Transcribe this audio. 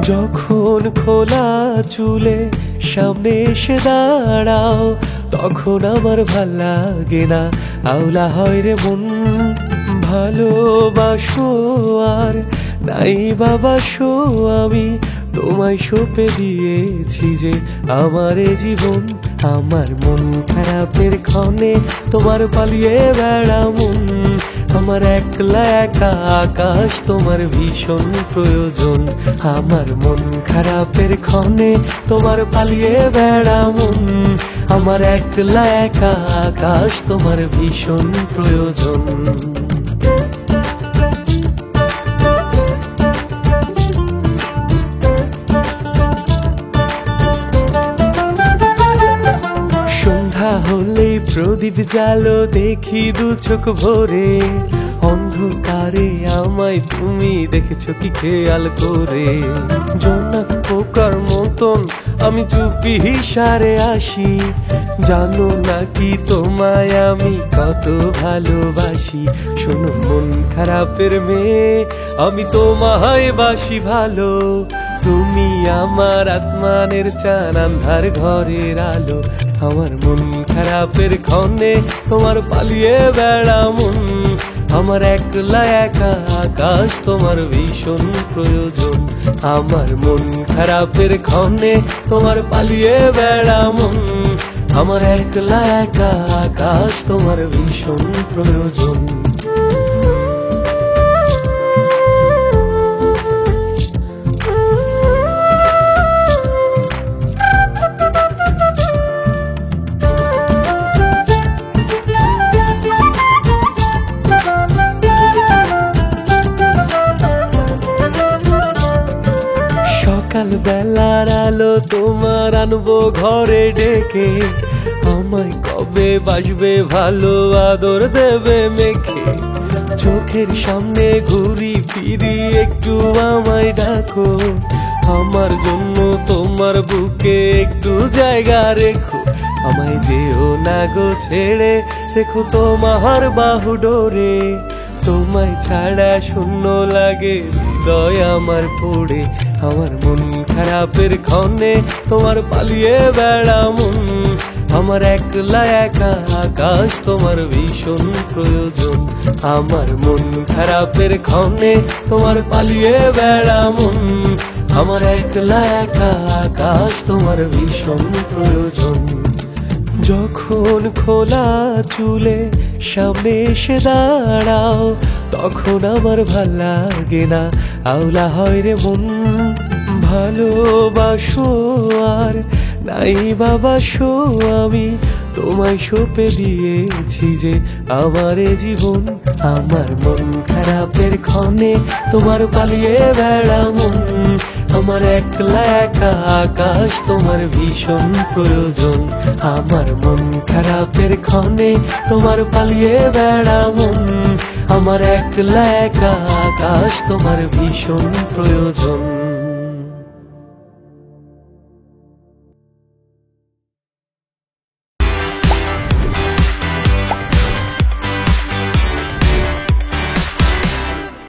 যখন খোলা চুলে সামনে এসে দাঁড়াও, তখন আমার ভাল লাগে না, আওলা হয় রে মন। ভালোবাসো আর নাই বাবাসো, আমি তোমায় সঁপে দিয়েছি যে আমার জীবন। আমার মন খারাপের ক্ষণে তোমার পালিয়ে বেড়া মন। আমার একলা একা আকাশ তোমার ভীষণ প্রয়োজন। আমার মন খারাপের ক্ষণে তোমার পালিয়ে বেড়া মন। আমার একলা একা আকাশ তোমার ভীষণ প্রয়োজন। সন্ধ্যা হলেই প্রদীপ জালো দেখি দু চোখ ভরে, অন্ধকারে আমায় তুমি দেখেছো কি খেয়াল করে? জোনাক পোকার মতন আমি চুপি সারে আসি, জানো নাকি তোমায় আমি কত ভালোবাসি। শোনো মন খারাপের মেয়ে, আমি তোমায় বাসি ভালো। তুমি আমার আসমানের চাঁদ, আন্ধার ঘরের আলো। আমার মন খারাপের ক্ষণে তোমার পালিয়ে বেড়া মন। আমার একলা একা আকাশ তোমার ভীষণ প্রয়োজন। আমার মন খারাপের ক্ষণে তোমার পালিয়ে বেড়া মন। আমার একলা একা আকাশ তোমার ভীষণ প্রয়োজন। সকাল বেলার আলো তোমার আনবো ঘরে ডেকে, আমায় কবে বাসবে ভালো আদর দেবে মেখে। চোখের সামনে ঘুরি ফিরি একটু আমায় ডাকো, আমার জন্য তোমার বুকে একটু জায়গা রেখো। আমায় যেও না গো ছেড়ে, দেখো তোমার বাহু ডোরে। তোমায় ছাড়া শূন্য লাগে হৃদয় আমার পড়ে। আমার মন খারাপের ক্ষণে তোমার পালিয়ে বেড়া মন। আমার একলা একা আকাশ তোমার ভীষণ প্রয়োজন। আমার মন খারাপের ক্ষণে তোমার পালিয়ে বেড়া মন। আমার একলা একা আকাশ তোমার ভীষণ প্রয়োজন। যখন খোলা চুলে সামনে এসে দাঁড়াও, তখন আমার ভাল লাগে না, আওলা হয় রে মন। ভালোবাসো আর নাই বাবাসো, আমি তোমায় সঁপে দিয়েছি যে আমার জীবন। আমার মন খারাপের ক্ষণে তোমার পালিয়ে বেড়া মন। আমার একলা একা আকাশ তোমার ভীষণ প্রয়োজন। আমার মন খারাপের ক্ষণে তোমার পালিয়ে বেড়া মন। আমার একলা একা আকাশ তোমার ভীষণ প্রয়োজন।